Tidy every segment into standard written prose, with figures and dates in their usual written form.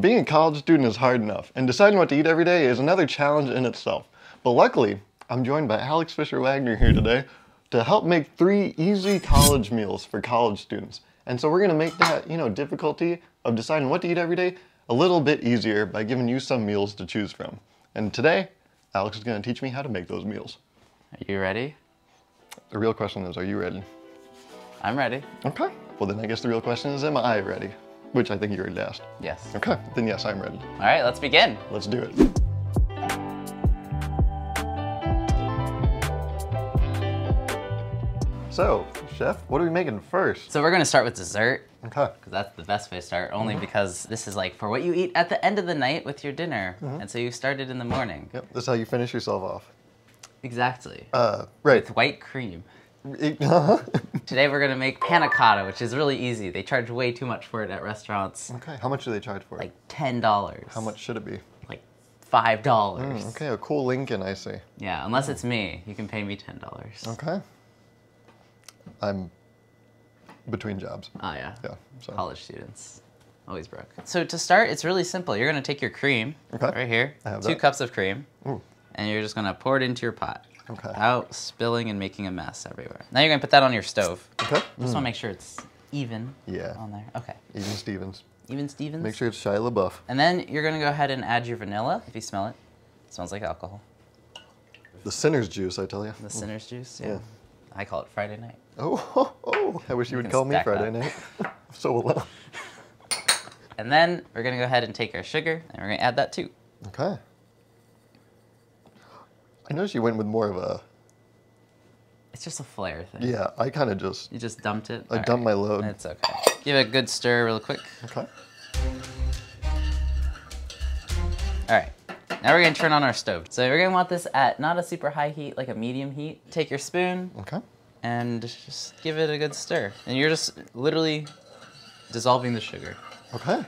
Being a college student is hard enough, and deciding what to eat every day is another challenge in itself. But luckily, I'm joined by Fisher-Wagner here today to help make 3 easy college meals for college students. And so we're gonna make that, difficulty of deciding what to eat every day a little bit easier by giving you some meals to choose from. And today, Alex is gonna teach me how to make those meals. Are you ready? The real question is, are you ready? I'm ready. Okay. Well, then I guess the real question is, am I ready? Which I think you already asked. Yes. Okay, then yes, I'm ready. All right, let's begin. Let's do it. So, chef, what are we making first? So we're gonna start with dessert. Okay. Because that's the best way to start, only because this is like for what you eat at the end of the night with your dinner. And so you started in the morning. Yep, this is how you finish yourself off. Exactly. Right. With white cream. Today we're gonna make panna cotta, which is really easy. They charge way too much for it at restaurants. Okay, how much do they charge for it? Like $10. How much should it be? Like $5. Okay, a cool Lincoln, I see. Yeah, unless it's me, you can pay me $10. Okay. I'm between jobs. Oh yeah. Yeah. So. College students. Always broke. So to start, it's really simple. You're gonna take your cream, right here, I have 2 that. cups of cream, Ooh. and you're just gonna pour it into your pot. Okay. Without spilling and making a mess everywhere. Now you're gonna put that on your stove. Okay. Just wanna make sure it's even on there. Okay. Even Stevens. Even Stevens? Make sure it's Shia LaBeouf. And then you're gonna go ahead and add your vanilla, if you smell it. It smells like alcohol. The sinner's juice, I tell you. The sinner's juice, Yeah. I call it Friday night. Oh, I wish you would can call me stack Friday that. night. So alone. And then we're gonna go ahead and take our sugar, and we're gonna add that too. Okay. I noticed you went with more of a... It's just a flair thing. Yeah, I kind of just... You just dumped it? I dumped my load. It's okay. Give it a good stir real quick. Okay. All right, now we're gonna turn on our stove. So we're gonna want this at not a super high heat, like a medium heat. Take your spoon Okay. and just give it a good stir. And you're just literally dissolving the sugar. Okay.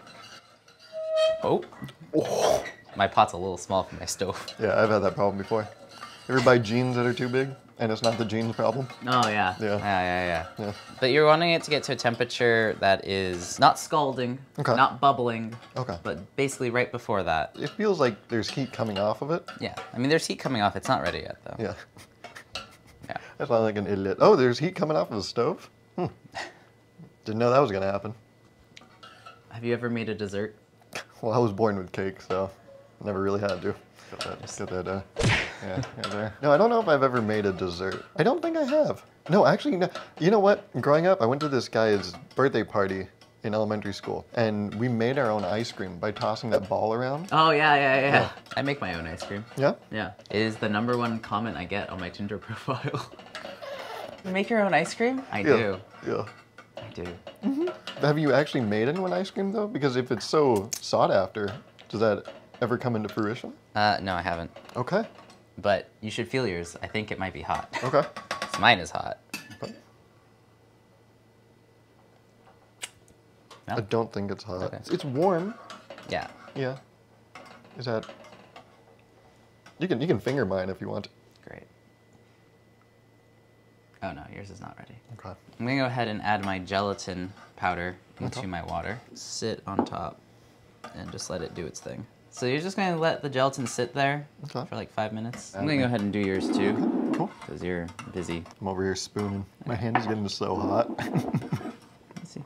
Oh. My pot's a little small for my stove. Yeah, I've had that problem before. You ever buy jeans that are too big and it's not the jeans problem? Oh yeah. Yeah. But you're wanting it to get to a temperature that is not scalding, not bubbling, but basically right before that. It feels like there's heat coming off of it. Yeah, I mean there's heat coming off. It's not ready yet though. Yeah. Yeah. I sound like an idiot. Oh, there's heat coming off of the stove? Didn't know that was gonna happen. Have you ever made a dessert? Well, I was born with cake, so never really had to. Get that, yeah, there. No, I don't know if I've ever made a dessert. I don't think I have. No, actually, no. You know what? Growing up, I went to this guy's birthday party in elementary school, and we made our own ice cream by tossing that ball around. Oh, yeah. I make my own ice cream. Yeah? Yeah. It is the #1 comment I get on my Tinder profile. You make your own ice cream? I do. Yeah. I do. Have you actually made anyone ice cream, though? Because if it's so sought after, does that ever come into fruition? No, I haven't. Okay. But you should feel yours. I think it might be hot. Okay. So mine is hot. Okay. No? I don't think it's hot. Okay. It's warm. Yeah. Yeah. Is that... You can finger mine if you want. Great. Oh no, yours is not ready. Okay. I'm gonna go ahead and add my gelatin powder into my water. Sit on top and just let it do its thing. So you're just gonna let the gelatin sit there for like 5 minutes. I'm gonna go ahead and do yours too. Cool. Because you're busy. I'm over here spooning. My hand is getting so hot. Let's see.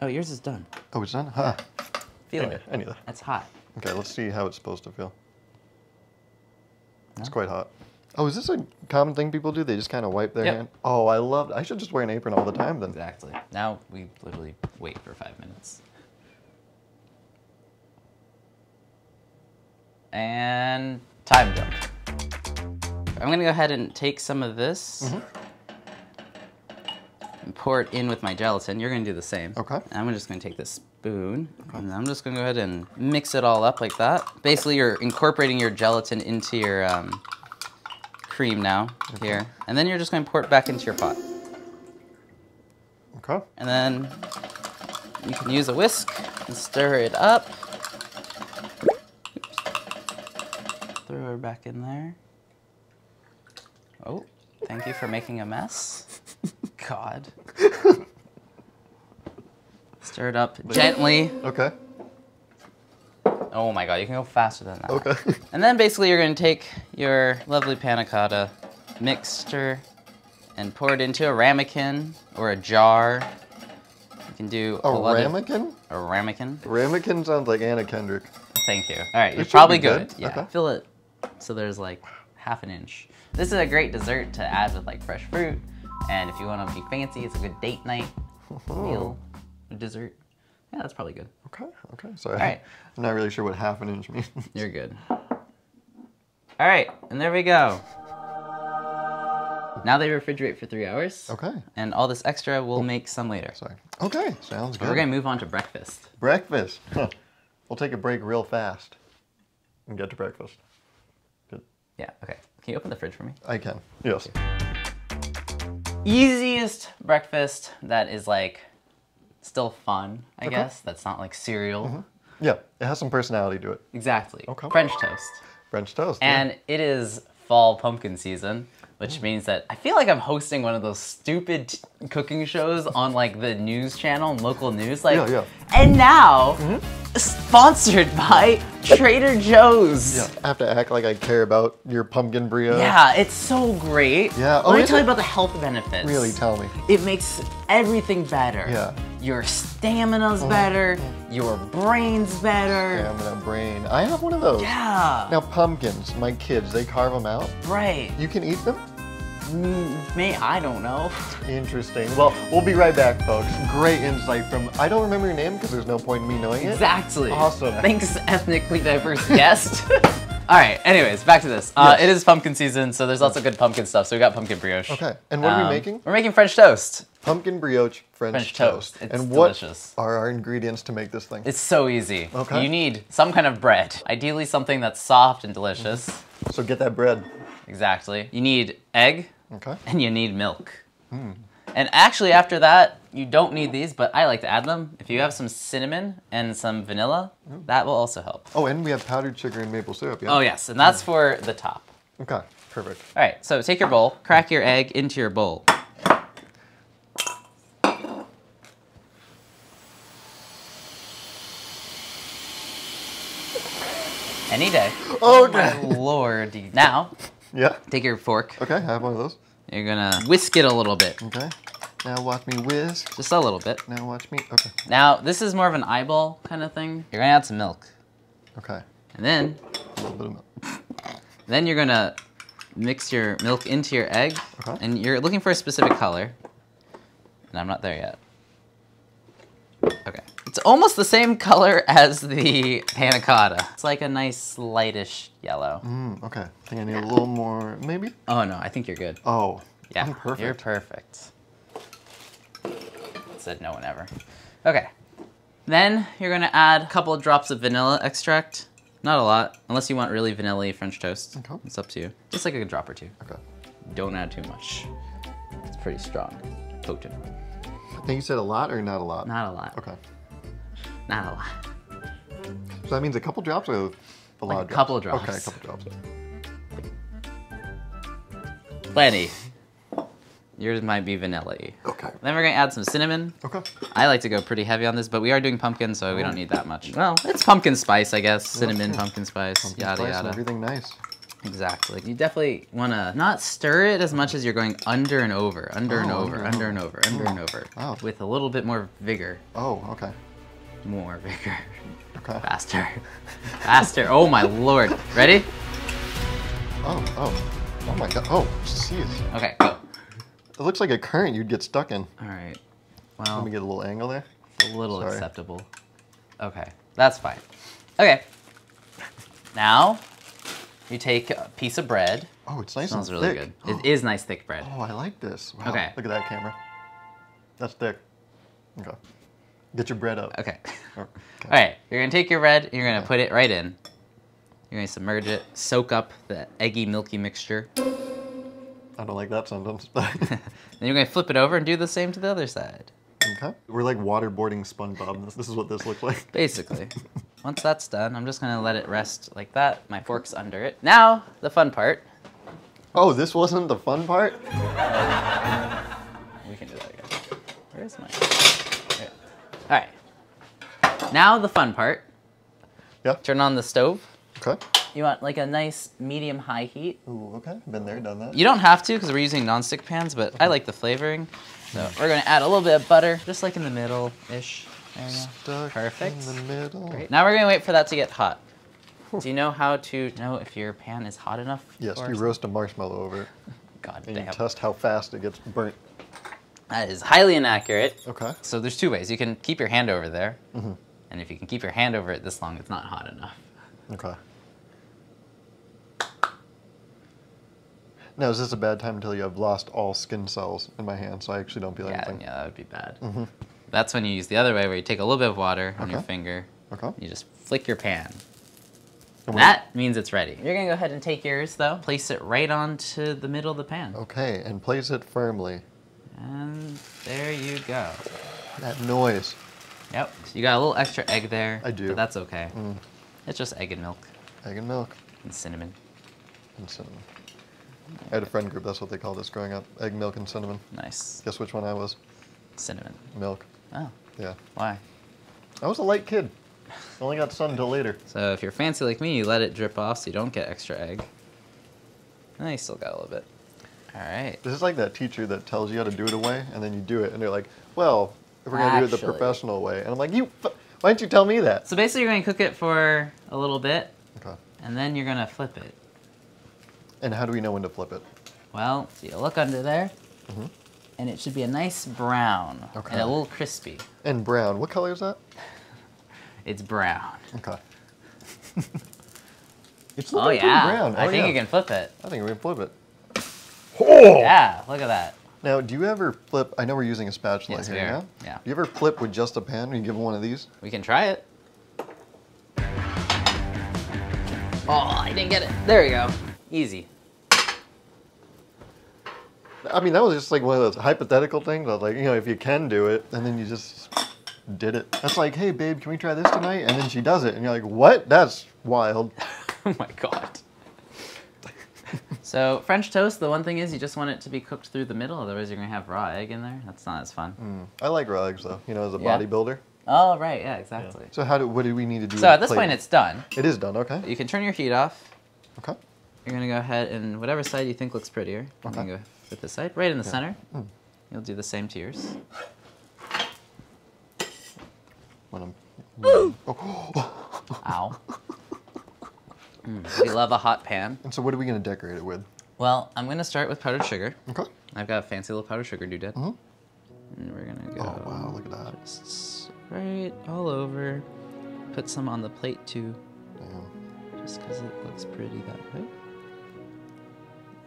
Oh, yours is done. Oh, it's done? Huh. Feel it. I knew that. It's hot. Okay, let's see how it's supposed to feel. No? It's quite hot. Oh, is this a common thing people do? They just kind of wipe their Yep. hand? Oh, I love it. I should just wear an apron all the time then. Exactly. Now we literally wait for 5 minutes. And time jump. I'm gonna go ahead and take some of this and pour it in with my gelatin. You're gonna do the same. Okay. And I'm just gonna take this spoon and I'm just gonna go ahead and mix it all up like that. Basically, you're incorporating your gelatin into your cream now here, and then you're just gonna pour it back into your pot. Okay. And then you can use a whisk and stir it up. Throw her back in there. Oh, thank you for making a mess. God. Stir it up gently. Okay. Oh my god, you can go faster than that. Okay. And then basically you're going to take your lovely panna cotta mixture and pour it into a ramekin or a jar. You can do A ramekin? A ramekin. Ramekin sounds like Anna Kendrick. Thank you. All right, you're should probably be good. good. Yeah, Okay. fill it so there's like half an inch. This is a great dessert to add with like fresh fruit. And if you want to be fancy, it's a good date night meal, dessert. Yeah, that's probably good. Okay, okay. Sorry. right. I'm not really sure what half an inch means. You're good. All right, and there we go. Now they refrigerate for 3 hours. Okay. And all this extra we'll make some later. Sorry. Okay, sounds good. But we're gonna move on to breakfast. Breakfast. Huh. We'll take a break real fast and get to breakfast. Good. Yeah, okay. Can you open the fridge for me? I can. Yes. Easiest breakfast that is like still fun, I guess. That's not like cereal. Yeah, it has some personality to it. Exactly. Okay. French toast. French toast. And it is fall pumpkin season, which means that I feel like I'm hosting one of those stupid cooking shows on like the news channel, local news. Like, Yeah. And now, sponsored by Trader Joe's. Yeah, I have to act like I care about your pumpkin brioche. Yeah, it's so great. Yeah. Let me is tell you it? about the health benefits. Really, tell me. It makes everything better. Yeah. Your stamina's better. Your brain's better. Stamina brain. I have one of those. Yeah. Now pumpkins, my kids, they carve them out. Right. You can eat them? I don't know. Interesting. Well, we'll be right back, folks. Great insight from, I don't remember your name because there's no point in me knowing it. Exactly. Awesome. Thanks, ethnically diverse guest. All right, anyways, back to this. Yes. It is pumpkin season, so there's lots of good pumpkin stuff. So we got pumpkin brioche. Okay, and what are we making? We're making French toast. Pumpkin brioche French toast. toast. It's and delicious. what are our ingredients to make this thing? It's so easy. Okay. You need some kind of bread. Ideally something that's soft and delicious. So get that bread. Exactly. You need egg. Okay. And you need milk. And actually after that, you don't need these, but I like to add them. If you have some cinnamon and some vanilla, that will also help. Oh, and we have powdered sugar and maple syrup, yeah? Oh yes, and that's for the top. Okay, perfect. All right, so take your bowl, crack your egg into your bowl. Any day. Okay. Oh my lord. Now, Yeah. take your fork. Okay, I have one of those. You're gonna whisk it a little bit. Okay. Now watch me whisk. Just a little bit. Now watch me. Okay. Now, this is more of an eyeball kind of thing. You're gonna add some milk. Okay. And then, A little bit of milk. you're gonna mix your milk into your egg. Okay. And you're looking for a specific color. And I'm not there yet. Okay. It's almost the same color as the panna cotta. It's like a nice lightish yellow. Okay. I think I need a little more, maybe? Oh no, I think you're good. Oh. Yeah, I'm perfect. you're perfect. Said no one ever. Okay. Then you're gonna add a couple of drops of vanilla extract. Not a lot, unless you want really vanilla-y French toast. Okay. It's up to you. Just like a drop or two. Okay. Don't add too much. It's pretty strong, potent. I think you said a lot or not a lot? Not a lot. Okay. Not a lot. So that means a couple drops or a lot of drops? a couple of drops. Okay, a couple drops. Plenty. Yours might be vanilla-y. Okay. Then we're gonna add some cinnamon. Okay. I like to go pretty heavy on this, but we are doing pumpkin, so we don't need that much. Well, it's pumpkin spice, I guess. Cinnamon, pumpkin spice, Pumpkin yada spice and yada. everything nice. Exactly. You definitely want to not stir it as much as you're going under and over, under and over, under and over, under and over. Wow. With a little bit more vigor. Oh, okay. More vigor. Okay. Faster. Faster. Oh my lord. Ready? Oh my god. Oh, jeez. Okay, go. It looks like a current you'd get stuck in. All right. Let Well, me get a little angle there. a little Sorry. acceptable. Okay, that's fine. Okay. Now, you take a piece of bread. Oh, it's nice Smells and really thick. good. It is nice thick bread. Oh, I like this. Wow. Okay. Look at that camera. That's thick. Okay. Get your bread up. Okay. Oh, All right, you're gonna take your bread, and you're gonna put it right in. You're gonna submerge it, soak up the eggy, milky mixture. I don't like that sentence. Then you're gonna flip it over and do the same to the other side. Okay. We're like waterboarding SpongeBob. This is what this looks like. Basically. Once that's done, I'm just gonna let it rest like that. My fork's under it. Now, the fun part. Oh, this wasn't the fun part? We can do that again. Where's my... There. All right. Now the fun part. Yeah. Turn on the stove. Okay. You want like a nice medium-high heat. Ooh, okay. Been there, done that. You don't have to because we're using non-stick pans, but I like the flavoring. So we're going to add a little bit of butter, just like in the middle-ish. There you go. Stuck Perfect. in the middle. Great. Now we're going to wait for that to get hot. Do you know how to know if your pan is hot enough? Yes, for you roast a marshmallow over it. God And damn. you test how fast it gets burnt. That is highly inaccurate. Okay. So there's two ways. You can keep your hand over there. And if you can keep your hand over it this long, it's not hot enough. Okay. Now, is this a bad time until you have lost all skin cells in my hand, so I actually don't feel anything? Yeah, that would be bad. That's when you use the other way, where you take a little bit of water on your finger. Okay. You just flick your pan. And That means it's ready. You're going to go ahead and take yours, though. Place it right onto the middle of the pan. Okay, and place it firmly. And there you go. That noise. Yep. So you got a little extra egg there. I do. But that's okay. It's just egg and milk Egg and milk and cinnamon. and cinnamon. I had a friend group, that's what they called us growing up. Egg, milk, and cinnamon. Nice. Guess which one I was? Cinnamon. Milk. Oh, Yeah. why? I was a light kid. Only got sun until later. So if you're fancy like me, you let it drip off so you don't get extra egg. And then you still got a little bit. All right. This is like that teacher that tells you how to do it a way, and then you do it, and they're like, well, if we're going to do it the Actually. professional way. And I'm like, why didn't you tell me that? So basically you're going to cook it for a little bit, Okay. and then you're going to flip it. And how do we know when to flip it? Well, so you look under there, and it should be a nice brown Okay. and a little crispy. And brown. What color is that? It's brown. Okay. It's Oh looking pretty yeah, brown. I think yeah. you can flip it. I think we can flip it. Yeah, look at that. Now, do you ever flip? I know we're using a spatula Yes, here we are. now. Yeah. Do you ever flip with just a pan when you give them one of these? We can try it. Oh, I didn't get it. There we go. Easy. I mean, that was just like one of those hypothetical things. I was like, if you can do it, and then you just did it. That's like, hey, babe, can we try this tonight? And then she does it, and you're like, what? That's wild. Oh my God. So French toast, the one thing is you just want it to be cooked through the middle, otherwise you're gonna have raw egg in there. That's not as fun. I like raw eggs, though, as a Yeah. bodybuilder. Oh, right, yeah, exactly. So what do we need to do? So at this plate point it? it's done. It is done, okay. You can turn your heat off. Okay. You're gonna go ahead and whatever side you think looks prettier. I'm gonna go with this side, right in the center. You'll do the same to yours. When I'm... Ow. We love a hot pan. And so what are we going to decorate it with? Well, I'm gonna start with powdered sugar. Okay. I've got a fancy little powdered sugar doodad. And we're gonna go. Oh, wow, look at that. Just right all over. Put some on the plate too, Damn. just because it looks pretty that way.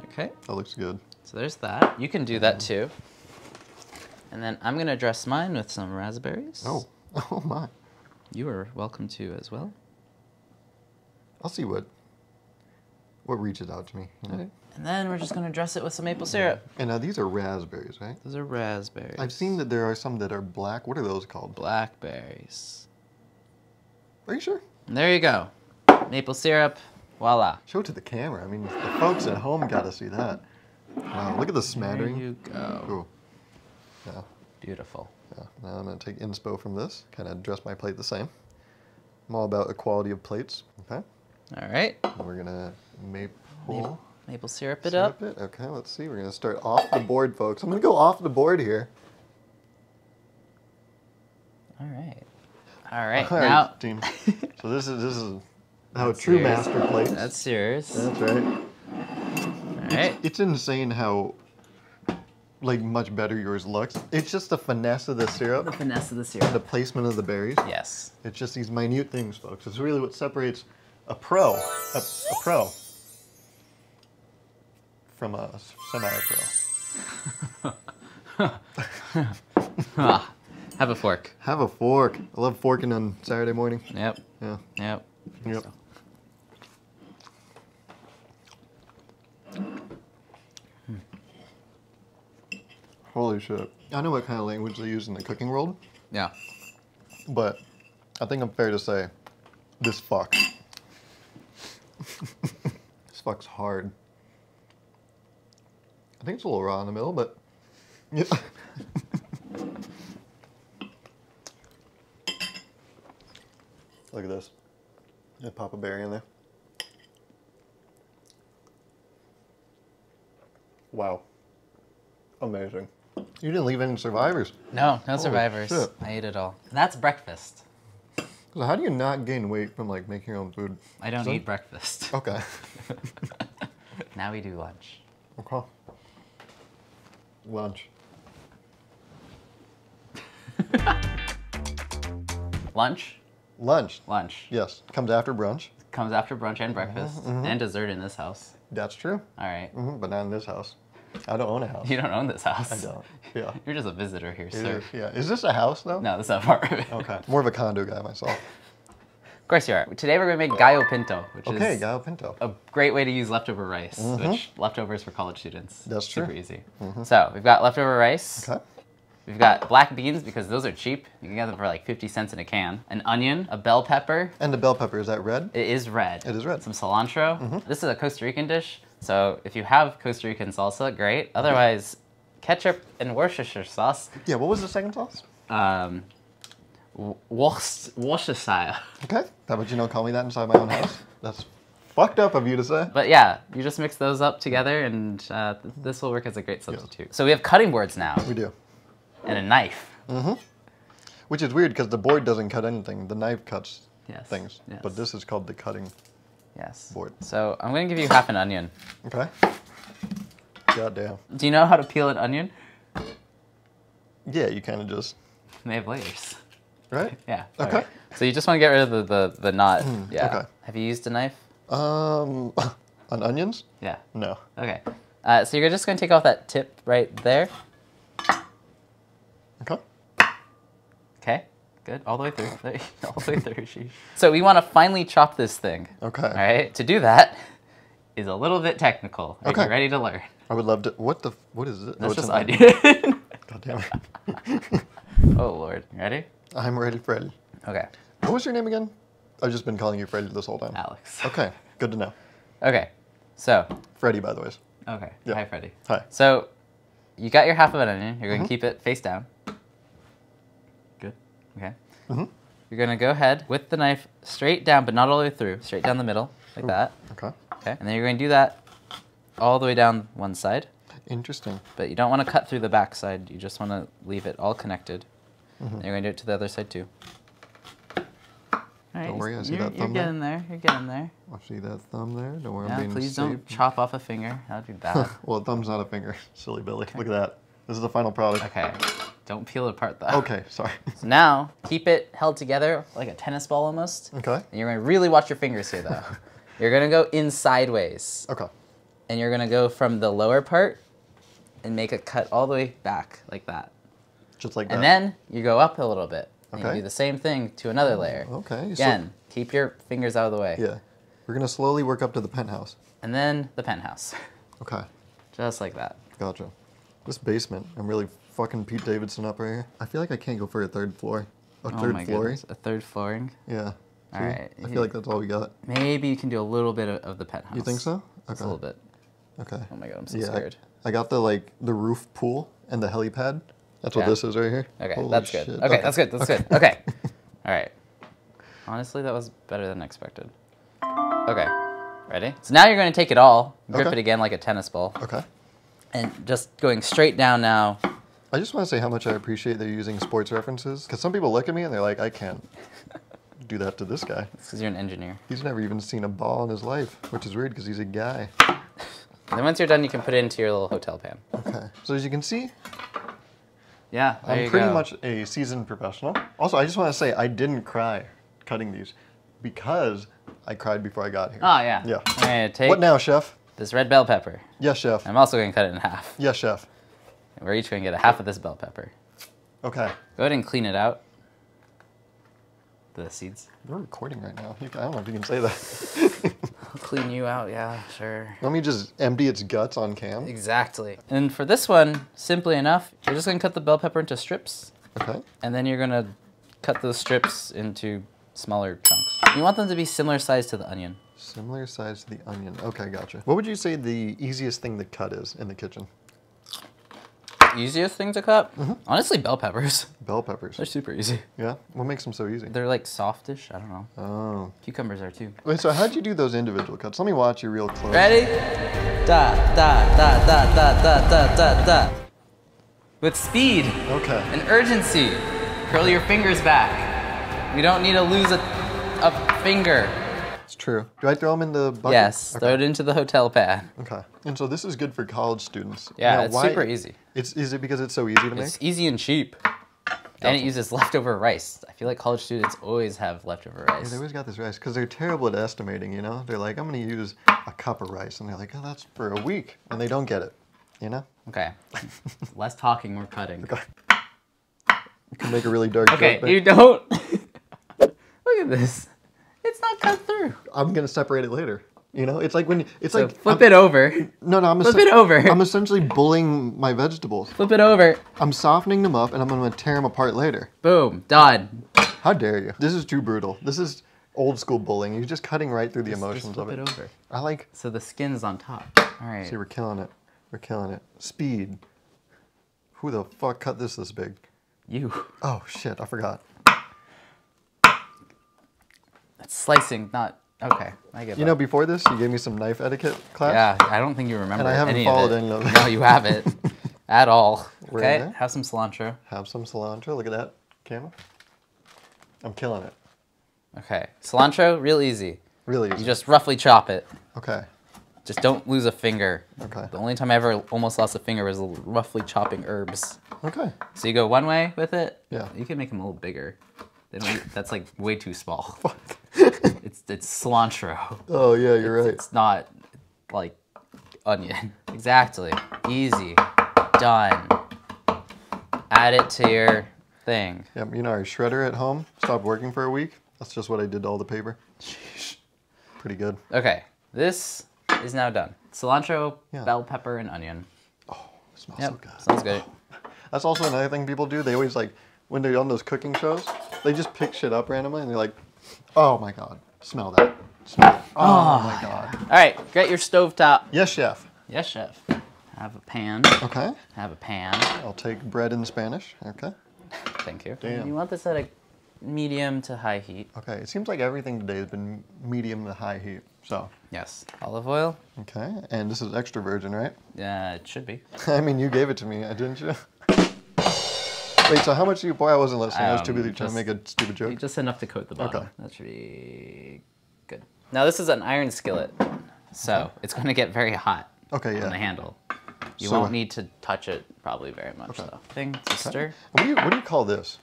Okay, That looks good. so there's that. You can do that too. And then I'm gonna dress mine with some raspberries. Oh. Oh, my. You are welcome to as well. I'll see what reaches out to me. Okay. And then we're just gonna dress it with some maple syrup. And now these are raspberries, right? Those are raspberries. I've seen that there are some that are black. What are those called? Blackberries. Are you sure? And there you go. Maple syrup. Voila. Show it to the camera. I mean, the folks at home got to see that. Wow, look at the smattering. There you go. Ooh. Yeah, Beautiful. yeah. Now I'm going to take inspo from this, kind of dress my plate the same. I'm all about equality of plates. Okay. All right. And we're going to Maple syrup it up. syrup it. Okay, let's see. We're going to start off the board, folks. I'm going to go off the board here. All right. All right. All Now right, team. So this is how a true yours. master plates. That's yours. That's right. All right. It's insane how much better yours looks. It's just the finesse of the syrup, The finesse of the the syrup. placement of the berries. Yes. It's just these minute things, folks. It's really what separates a pro from a semi-pro. Ah, have a fork. Have a fork. I love forking on Saturday morning. Yep. Yeah. Yep. Yep. Holy shit. I know what kind of language they use in the cooking world, Yeah. but I think I'm fair to say this fucks. This fucks hard. I think it's a little raw in the middle, but yeah. Look at this. Yeah, pop a berry in there. Wow. Amazing. You didn't leave any survivors. No, no Holy survivors. shit. I ate it all. And that's breakfast. So how do you not gain weight from like making your own food? I don't eat breakfast. Okay. Now we do lunch. Okay. Lunch. Lunch? Lunch. Lunch. Yes. Comes after brunch. Comes after brunch and breakfast. And dessert in this house. That's true. All right. But not in this house. I don't own a house. You don't own this house. I don't. Yeah. You're just a visitor here, It sir. is, yeah. Is this a house though? No, this is not part of it. Okay. More of a condo guy myself. Of course you are. Today we're going to make gallo pinto, which Okay, is gallo pinto. a great way to use leftover rice, which leftovers for college students. That's true. Super easy. So we've got leftover rice. Okay. We've got black beans because those are cheap. You can get them for like 50 cents in a can. An onion, a bell pepper. And the bell pepper, is that red? It is red. It is red. Some cilantro. This is a Costa Rican dish, so if you have Costa Rican salsa, great. Otherwise, ketchup and Worcestershire sauce. Yeah, what was the second sauce? Worcestershire. Okay. How about you don't call me that inside my own house? That's fucked up of you to say. But yeah, you just mix those up together, and this will work as a great substitute. So we have cutting boards now. We do. And a knife. Which is weird because the board doesn't cut anything. The knife cuts Yes. things. Yes. But this is called the cutting Yes. board. So I'm going to give you half an onion. Okay. God damn. Do you know how to peel an onion? Yeah, you kind of just, They have layers. right? Yeah. Okay. Okay. So you just want to get rid of the knot. Yeah. okay. Have you used a knife? On onions? Yeah. No. Okay. So you're just going to take off that tip right there. Okay. Okay. Good. All the way through. All the way through. Sheesh. So we want to finely chop this thing. Okay. All right. To do that is a little bit technical. Are Okay. you ready to learn? I would love to. What is it? That's it's just an onion. God damn it. Oh, Lord. You ready? I'm ready, Freddy. Okay. What was your name again? I've just been calling you Freddy this whole time. Alex. Okay. Good to know. Okay. So, Freddy, by the way. okay. Yeah. Hi, Freddie. Hi. So, you got your half of an onion. You're going to keep it face down. Good. Okay. You're going to go ahead with the knife straight down, but not all the way through. Straight down the middle, like that. Okay. Okay. And then you're going to do that all the way down one side. Interesting. But you don't want to cut through the back side. You just want to leave it all connected. And you're going to do it to the other side, too. All right, Don't worry, I see you're, that thumb You're there. getting there. You're getting there. I see that thumb there. Don't worry, I'm Yeah, being please safe. don't chop off a finger. That would be bad. Well, a thumb's not a finger. Silly Billy. Look at that. This is the final product. Okay. Don't peel it apart, though. Okay, sorry. So now, keep it held together like a tennis ball almost. Okay. And you're going to really watch your fingers here, though. You're going to go in sideways. Okay. And you're going to go from the lower part and make a cut all the way back like that. Just like that. And then you go up a little bit. And Okay. you do the same thing to another layer. Okay. Again, keep your fingers out of the way. Yeah. We're going to slowly work up to the penthouse. And then the penthouse. Okay. Just like that. Gotcha. This basement, I'm really fucking Pete Davidson up right here. I feel like I can't go for a third floor. A Oh third my flooring. goodness. A third flooring. Yeah. All See? right. I feel like that's all we got. Maybe you can do a little bit of the penthouse. You think so? Just Okay. a little bit. Okay. Oh my god, I'm so Yeah, scared. I got the roof pool and the helipad. That's what Yeah. this is right here. Okay, Holy that's good. shit. Okay, that's good. That's good. Okay. All right. Honestly, that was better than expected. Okay. Ready? So now you're going to take it all, grip Okay. it again like a tennis ball, Okay. and just going straight down now. I just want to say how much I appreciate that you're using sports references. Because some people look at me and they're like, I can't do that to this guy. It's because you're an engineer. He's never even seen a ball in his life, which is weird because he's a guy. And then once you're done, you can put it into your little hotel pan. Okay. So as you can see, Yeah, there I'm you pretty go. much a seasoned professional. Also, I just want to say I didn't cry cutting these because I cried before I got here. Oh, yeah. Yeah. I'm going to take What now, chef? this red bell pepper. Yes, chef. I'm also going to cut it in half. Yes, chef. And we're each going to get a half of this bell pepper. Okay. Go ahead and clean it out. The seeds. We're recording right now. I don't know if you can say that. I'll clean you out, yeah, sure. Let me just empty its guts on cam. Exactly. And for this one, simply enough, you're just going to cut the bell pepper into strips. Okay. And then you're going to cut those strips into smaller chunks. You want them to be similar size to the onion. Similar size to the onion. Okay, gotcha. What would you say the easiest thing to cut is in the kitchen? easiest thing to cut? Honestly, bell peppers. Bell peppers. They're super easy. Yeah? What makes them so easy? They're like softish. I don't know. Oh. Cucumbers are too. Wait, so how'd you do those individual cuts? Let me watch you real close. Ready? Da, da, da, da, da, da, da, da, da. With speed Okay. and urgency. Curl your fingers back. We don't need to lose a finger. It's true. Do I throw them in the bucket? Yes, Okay. throw it into the hotel pan. Okay. And so this is good for college students. Yeah, Now, it's why- super easy. Is it because it's so easy to make? It's easy and cheap. And it uses leftover rice. I feel like college students always have leftover Yeah, rice. they always got this rice because they're terrible at estimating, you know? They're like, I'm going to use a cup of rice. And they're like, oh, that's for a week. And they don't get it, you know? Okay. Less talking, more cutting. Okay. You can make a really dark Okay, joke there. you don't. Look at this. It's not cut through. I'm going to separate it later. You know? It's like when, it's So like. flip it over. No, I'm Flip it over. I'm essentially bullying my vegetables. Flip it over. I'm softening them up and I'm going to tear them apart later. Boom. Done. How dare you? This is too brutal. This is old school bullying. You're just cutting right through the Just emotions flip of it. over. I like. So the skin's on top. All right. See, we're killing it. We're killing it. Speed. Who the fuck cut this big? You. Oh shit, I forgot. It's slicing, not... Okay, I get You know, before this, you gave me some knife etiquette class. Yeah, I don't think you remember And I haven't any followed of it. any of it. No, you haven't. At all. We're Okay, in there. have some cilantro. Have some cilantro. Look at that camera. I'm killing it. Okay, cilantro, real easy. Really easy. You just roughly chop it. Okay. Just don't lose a finger. Okay. The only time I ever almost lost a finger was roughly chopping herbs. Okay. So you go one way with it. Yeah. You can make them a little bigger. They don't. That's like way too small. Fuck. It's cilantro. Oh yeah, you're right. It's not like onion. Exactly. Easy. Done. Add it to your thing. Yeah, you know, our shredder at home stopped working for a week. That's just what I did to all the paper. Pretty good. Okay. This is now done. Cilantro, Yeah. bell pepper, and onion. Oh, it smells Yep. so good. Sounds good. That's also another thing people do. They always like, when they're on those cooking shows, they just pick shit up randomly and they're like, oh my God, smell that. Smell it. Oh my God. All right. Get your stovetop. Yes, chef. Yes, chef. Have a pan. Okay. Have a pan. I'll take bread in Spanish. Okay. Thank you. Damn. You want this at a medium to high heat. Okay. It seems like everything today has been medium to high heat. So, Yes. Olive oil. okay. And this is extra virgin, right? Yeah, it should be. I mean, you gave it to me, didn't you? Wait, so how much do you pour? I wasn't listening. I was too busy trying to make a stupid joke. Just enough to coat the bottom. Okay. That should be good. Now this is an iron skillet, so it's going to get very hot Okay, on the yeah. handle. You So- won't need to touch it probably very much though. Thing to stir. What do you call this?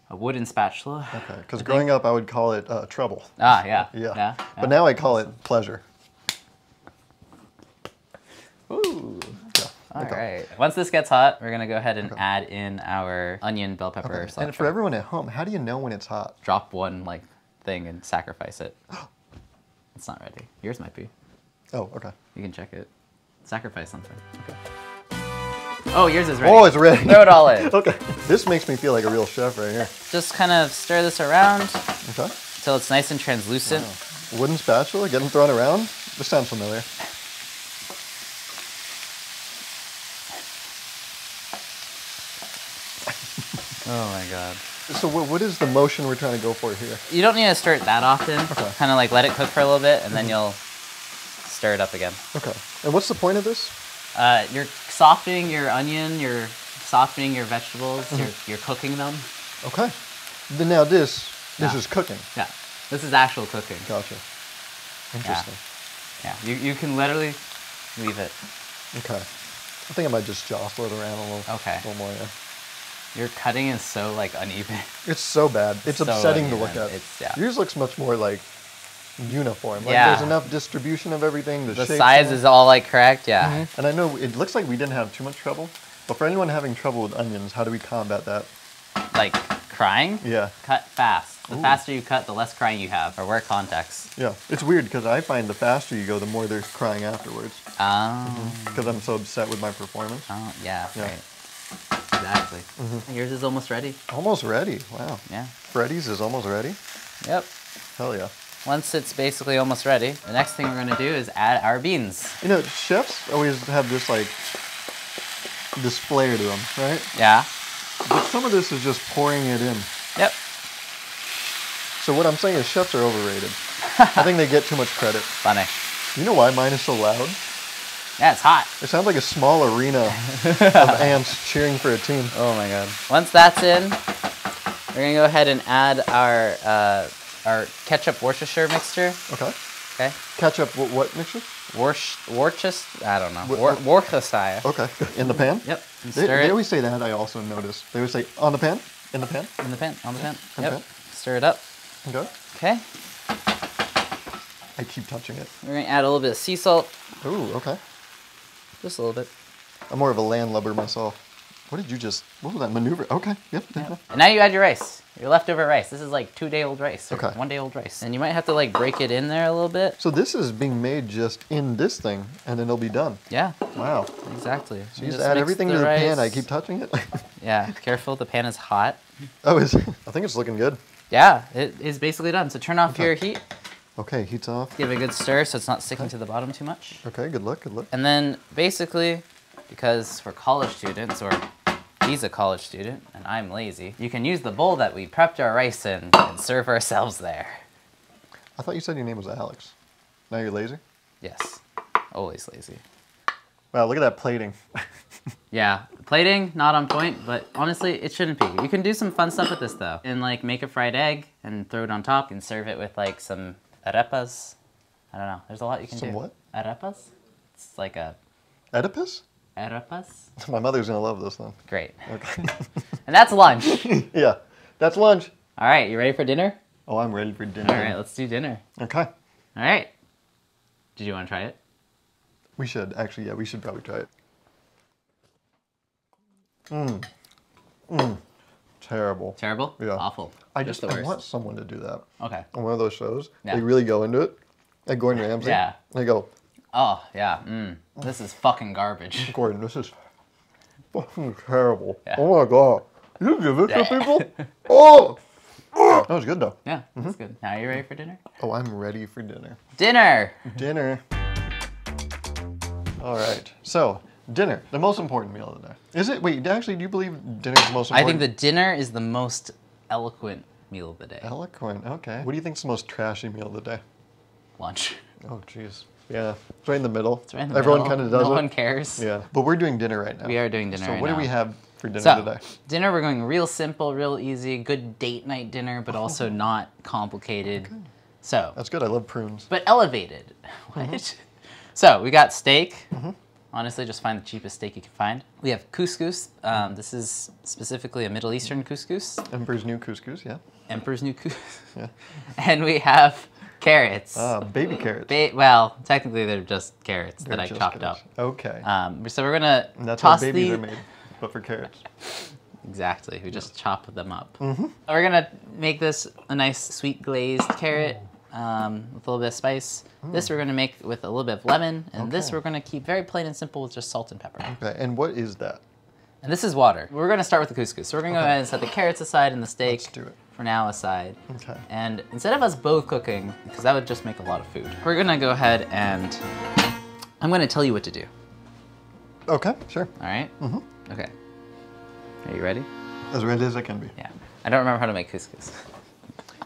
A wooden spatula. Okay, because growing up I would call it trouble. Ah, yeah. Yeah. But now I call it pleasure. Ooh. Yeah. All okay. right. Once this gets hot, we're gonna go ahead and add in our onion, bell pepper, Okay. cilantro. And for everyone at home, how do you know when it's hot? Drop one like thing and sacrifice it. It's not ready. Yours might be. Oh, okay. You can check it. Sacrifice something. Okay. Oh, yours is ready. Oh, it's ready. Throw it all in. Okay. This makes me feel like a real chef right here. Just kind of stir this around Okay. until it's nice and translucent. Wow. Wooden spatula, getting thrown around. This sounds familiar. Oh my god. So what is the motion we're trying to go for here? You don't need to stir it that often. Okay. Kind of like let it cook for a little bit and then you'll stir it up again. Okay. And what's the point of this? You're softening your onion, you're softening your vegetables, you're cooking them. Okay. Then now this Yeah. is cooking. Yeah. This is actual cooking. Gotcha. Interesting. Yeah. You can literally leave it. Okay. I think I might just jostle it around a little, Okay. a little more, yeah. Your cutting is so like uneven. It's so bad. It's So upsetting to look uneven. at. It's- yeah. Yours looks much more like uniform. Like Yeah. there's enough distribution of everything. The shape's size all- is all like correct, yeah. And I know it looks like we didn't have too much trouble, but for anyone having trouble with onions, how do we combat that? Like crying, Yeah. cut fast. The faster you cut, the less crying you have, or wear contacts. Yeah. It's weird because I find the faster you go, the more they're crying afterwards. Oh, Because I'm so upset with my performance. oh yeah, Yeah. right. Exactly. Yours is almost ready. Almost ready. Wow. Yeah. Freddy's is almost ready. Yep. Hell yeah. Once it's basically almost ready, the next thing we're gonna do is add our beans. You know, chefs always have this like display to them, right? Yeah. But some of this is just pouring it in. Yep. So what I'm saying is chefs are overrated. I think they get too much credit. Funny. You know why mine is so loud? Yeah, it's hot. It sounds like a small arena of ants cheering for a team. Oh my god. Once that's in, we're gonna go ahead and add our ketchup Worcestershire mixture. Okay. Okay. Ketchup, what mixture? Worcestershire? I don't know. Worcestershire. Okay. In the pan? Yep. And They stir it. always say that, I also noticed. They always say, on the pan? In the pan? In the pan. On the pan. In the Yep. pan? Stir it up. Okay. Okay. I keep touching it. We're gonna add a little bit of sea salt. Ooh, okay. Just a little bit. I'm more of a landlubber myself. What was that maneuver? Okay, yep. And now you add your rice. Your leftover rice. This is like 2-day-old rice. Or Okay. 1-day-old rice. And you might have to like break it in there a little bit. So this is being made just in this thing, and then it'll be done. Yeah. Wow. Exactly. So you just add everything to the pan, I keep touching it? Yeah, careful, the pan is hot. Oh, I think it's looking good. Yeah, it is basically done. So turn off your heat. Okay, heat's off. Give it a good stir so it's not sticking to the bottom too much. Okay, good luck, good luck. And then basically, because we're college students, or he's a college student and I'm lazy, you can use the bowl that we prepped our rice in and serve ourselves there. I thought you said your name was Alex. Now you're lazy? Yes, always lazy. Wow, look at that plating. Yeah, plating, not on point, but honestly, it shouldn't be. You can do some fun stuff with this though. And like make a fried egg and throw it on top and serve it with like some arepas. I don't know, there's a lot you can do. Some what? Arepas? It's like a... Oedipus? Arepas? My mother's gonna love this then. Great. Okay. And that's lunch. Yeah, that's lunch. All right, you ready for dinner? Oh, I'm ready for dinner. All right, let's do dinner. Okay. All right. Did you want to try it? We should, actually, yeah, we should probably try it. Terrible. Terrible? Yeah. Awful. I Just just the I worst. want someone to do that. Okay. On one of those shows, Yeah. they really go into it. Like Gordon Ramsay. Yeah. They go, Oh, yeah. This is fucking garbage. Gordon, this is fucking terrible. Yeah. Oh my god. You give it to people? Oh! That was good though. Yeah, that's good. Now you ready for dinner? Oh, I'm ready for dinner. Dinner! Dinner. All right. So, dinner, the most important meal of the day. Is it? Wait, actually, do you believe dinner is the most I important? think the dinner is the most eloquent meal of the day. Eloquent, okay. What do you think's the most trashy meal of the day? Lunch. Oh, jeez. Yeah, it's right in the middle. It's right in the Everyone middle. kind of does it. No one cares. Yeah, but we're doing dinner right now. We are doing dinner So right what now. do we have for dinner So, today? dinner, we're going real simple, real easy, good date night dinner, but also not complicated. Okay. So, That's good. I love prunes. but elevated. What? So, we got steak. Honestly, just find the cheapest steak you can find. We have couscous. This is specifically a Middle Eastern couscous. Emperor's New Couscous, yeah. Emperor's New Couscous. Yeah. And we have carrots. Baby carrots. Well, technically they're just carrots They're that I just chopped carrots. up. Okay. So we're gonna And that's how toss babies these. are made, but for carrots. Exactly. We just chop them up. We're gonna make this a nice sweet glazed carrot with a little bit of spice. This we're gonna make with a little bit of lemon, and this we're gonna keep very plain and simple with just salt and pepper. Okay, and what is that? And this is water. We're gonna start with the couscous. So we're gonna go ahead and set the carrots aside and the steak Let's do it. for now aside. Okay. And instead of us both cooking, because that would just make a lot of food, we're gonna go ahead and I'm gonna tell you what to do. Okay, sure. All right? Okay. Are you ready? As ready as I can be. Yeah. I don't remember how to make couscous.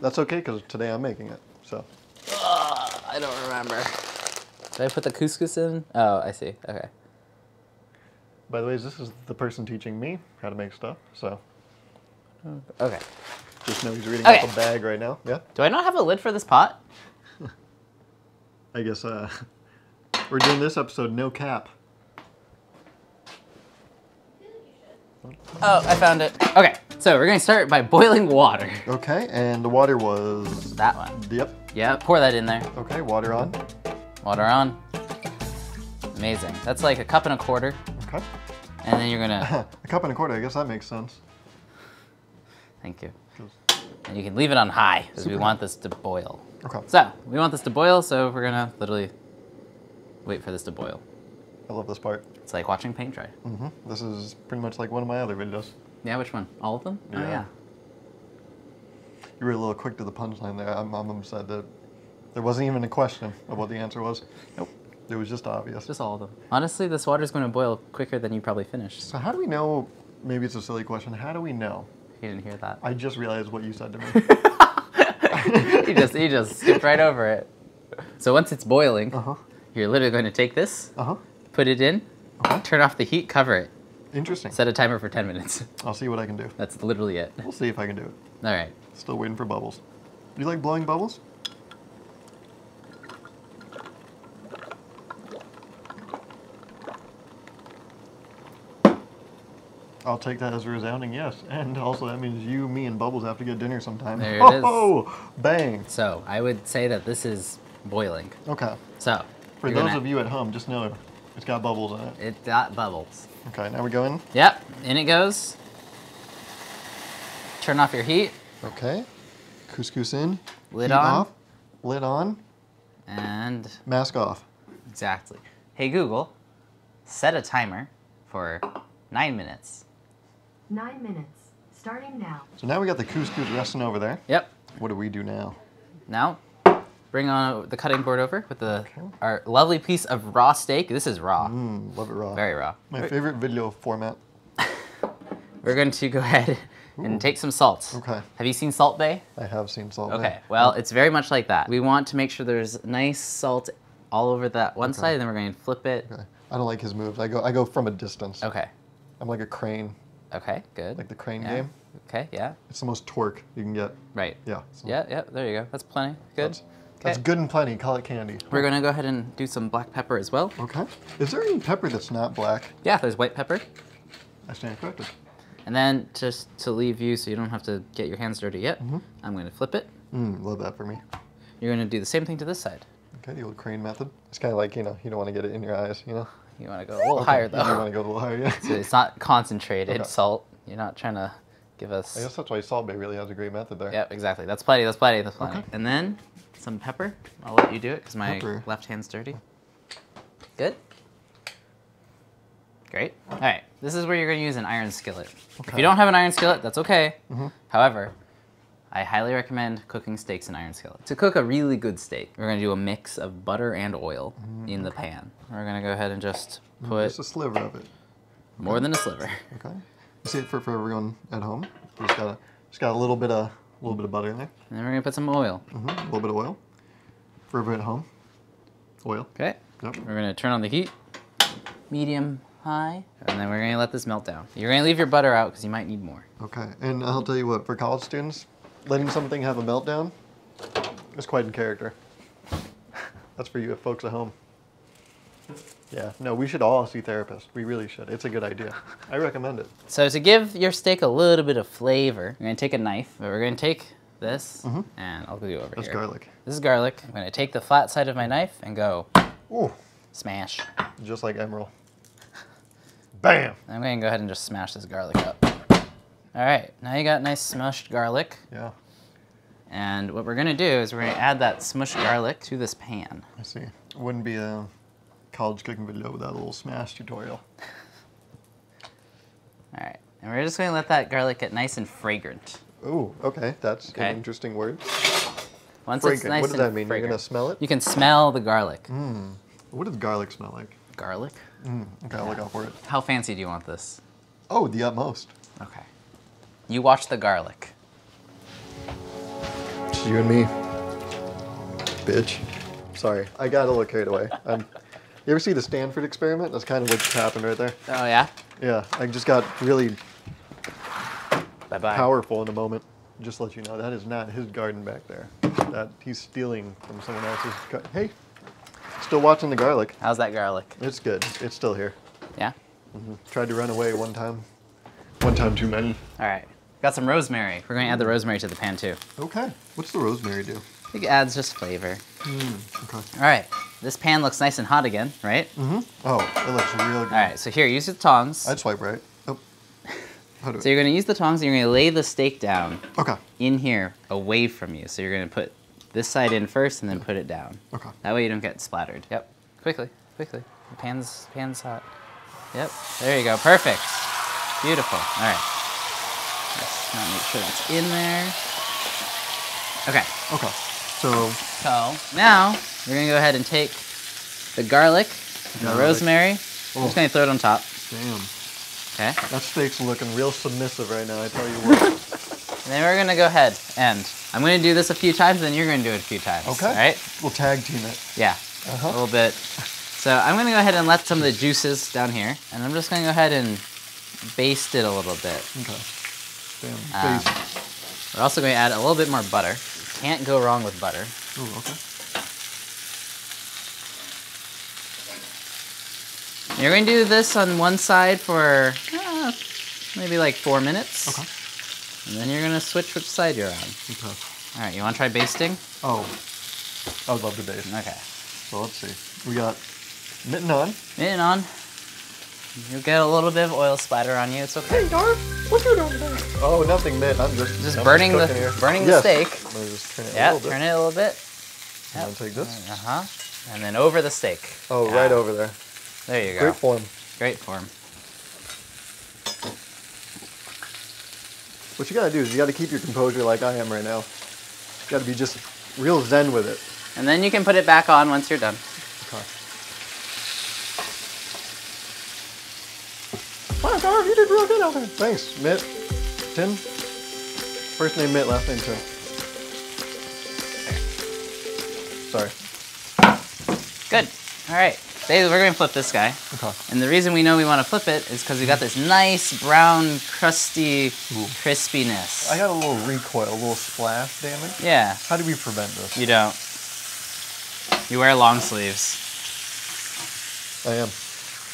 That's okay, because today I'm making it, so. I don't remember. Did I put the couscous in? Oh, I see. Okay. By the way, this is the person teaching me how to make stuff, so. Okay. Just know he's reading Okay. off a bag right now. Yeah? Do I not have a lid for this pot? I guess, we're doing this episode no cap. Oh, I found it. Okay, so we're gonna start by boiling water. Okay, and the water was... That one. Yep. Yeah, pour that in there. Okay, water on. Water on. Amazing. That's like 1.25 cups. Okay. And then you're gonna... 1.25 cups, I guess that makes sense. Thank you. And you can leave it on high, because we want this to boil. Okay. So, we want this to boil, so we're gonna literally wait for this to boil. I love this part. It's like watching paint dry. This is pretty much like one of my other videos. Yeah, which one? All of them? Oh, Yeah. yeah. You were a little quick to the punchline there. I'm upset that there wasn't even a question of what the answer was. Nope. It was just obvious. Just all of them. Honestly, this water's going to boil quicker than you probably finished. So how do we know, maybe it's a silly question, how do we know? You didn't hear that. I just realized what you said to me. You just skipped right over it. So once it's boiling, Uh-huh. you're literally going to take this, Uh-huh. put it in, Okay. turn off the heat, cover it. Interesting. Set a timer for 10 minutes. I'll see what I can do. That's literally it. We'll see if I can do it. All right. Still waiting for bubbles. You like blowing bubbles? I'll take that as a resounding yes. And also that means you, me, and Bubbles have to get dinner sometime. There it is. Oh, bang. So I would say that this is boiling. Okay. So For those of you at home, just know it's got bubbles in it. it got bubbles. Okay, now we go in. Yep, in it goes. Turn off your heat. Okay. Couscous in. Lid heat on. off. Lid on. And Mask off. exactly. Hey Google, set a timer for 9 minutes. 9 minutes, starting now. So now we got the couscous resting over there. Yep. What do we do now? Now, bring on the cutting board over with our lovely piece of raw steak. This is raw. Love it raw. Very raw. My favorite video format. We're going to go ahead and take some salt. Okay. Have you seen Salt Bay? I have seen salt. Okay, well, it's very much like that. We want to make sure there's nice salt all over that one side, and then we're going to flip it. Okay. I don't like his moves. I go from a distance. Okay. I'm like a crane, Okay, good. like the crane Yeah. game. Okay, yeah. It's the most torque you can get. Right. Yeah. So Yeah, there you go. That's plenty. Good. That's Okay. good and plenty. Call it candy. We're going to go ahead and do some black pepper as well. Okay. Is there any pepper that's not black? Yeah, there's white pepper. I stand corrected. And then just to leave you so you don't have to get your hands dirty yet, Mm-hmm. I'm going to flip it. Love that for me. You're going to do the same thing to this side. Okay, the old crane method. It's kind of like, you don't want to get it in your eyes, You want to go a little higher though. You want to go a little higher, yeah. So it's not concentrated Okay. salt. You're not trying to give us... I guess that's why Salt Bay really has a great method there. Yep, exactly. That's plenty, that's plenty, that's plenty. Okay. And then some pepper. I'll let you do it because my Pepper. left hand's dirty. Good. Great. All right, this is where you're going to use an iron skillet. If Okay. you don't have an iron skillet, that's okay. However, I highly recommend cooking steaks in iron skillet. To cook a really good steak, we're going to do a mix of butter and oil in the pan. We're going to go ahead and just put Just a sliver of it. more than a sliver. Okay. You see it for everyone at home. Just got a little bit of butter in there. And then we're going to put some oil. A little bit of oil. For everyone at home. Oil. Okay. Yep. We're going to turn on the heat, medium, high, and then we're going to let this melt down. You're going to leave your butter out because you might need more. Okay. And I'll tell you what, for college students, letting something have a meltdown is quite in character. That's for you folks at home. Yeah, no, we should all see therapists. We really should. It's a good idea. I recommend it. So to give your steak a little bit of flavor, we're going to take a knife, but we're going to take this, and I'll do over That's here. garlic. This is garlic. I'm going to take the flat side of my knife and go Ooh, smash. just like Emerald. Bam! I'm going to go ahead and just smash this garlic up. All right, now you got nice smushed garlic. Yeah, And what we're going to do is we're going to add that smushed garlic to this pan. I see. It wouldn't be a college cooking video without a little smash tutorial. All right, and we're just going to let that garlic get nice and fragrant. Ooh, okay, that's Okay. an interesting word. Once it's Fragrant. nice What does and that mean? You're fragrant, gonna smell it? you can smell the garlic. What does garlic smell like? Garlic? Okay, I'll look out for it. How fancy do you want this? Oh, the utmost. Okay. You watch the garlic. It's you and me. Bitch. Sorry, I got a little carried away. You ever see the Stanford experiment? That's kind of what just happened right there. Oh, yeah? Yeah, I just got really Bye-bye. powerful in a moment. Just to let you know, that is not his garden back there. That he's stealing from someone else's. Hey, still watching the garlic. How's that garlic? It's good. It's still here. Yeah? Tried to run away one time. One time too many. All right. Got some rosemary. We're going to add the rosemary to the pan, too. Okay. What's the rosemary do? I think it adds just flavor. Okay. All right. This pan looks nice and hot again, right? Oh, it looks real good. All right. So here, use the tongs. I'd swipe right. Oh. How do So you're going to use the tongs and you're going to lay the steak down Okay. in here away from you. So you're going to put this side in first and then put it down. Okay. That way you don't get splattered. Yep. Quickly, quickly. The pan's hot. Yep. There you go. Perfect. Beautiful. All right. Just want to make sure that's in there. Okay. Okay. So So now we're going to go ahead and take the garlic, the Garlic. rosemary. I'm Oh. just gonna throw it on top. Damn. Okay. That steak's looking real submissive right now, I tell you what. And then we're gonna go ahead and I'm gonna do this a few times, then you're gonna do it a few times. Okay. All right? We'll tag team it. Yeah. A little bit. So I'm gonna go ahead and let some of the juices down here, and I'm just gonna go ahead and baste it a little bit. Okay. Damn. Base. We're also going to add a little bit more butter. Can't go wrong with butter. Ooh, okay. You're going to do this on one side for maybe like 4 minutes. Okay. And then you're going to switch which side you're on. Okay. All right, you want to try basting? Oh, I would love to base. Okay. So let's see. We got mitten on. Mitten on. You'll get a little bit of oil splatter on you. It's okay. Hey, Garv, what you doing today? Oh, nothing, Mitt. I'm just burning the cooking here. burning the Yes. steak. I'm gonna just turn it a Yeah, little bit. turn it a little bit. I'm gonna take this. Uh-huh. And then over the steak. Oh, Yeah. right over there. There you go. Great form. Great form. What you gotta do is you gotta keep your composure like I am right now. You gotta be just real zen with it. And then you can put it back on once you're done. Okay. Wow, Garv, you did real good out there. Thanks, Mitt. Tim? First name Mitt, last name Tim. Sorry. Good. All right. Today we're going to flip this guy. Okay. And the reason we know we want to flip it is because we got this nice brown, crusty crispiness. I got a little recoil, a little splash damage. Yeah. How do we prevent this? You don't. You wear long sleeves. I am.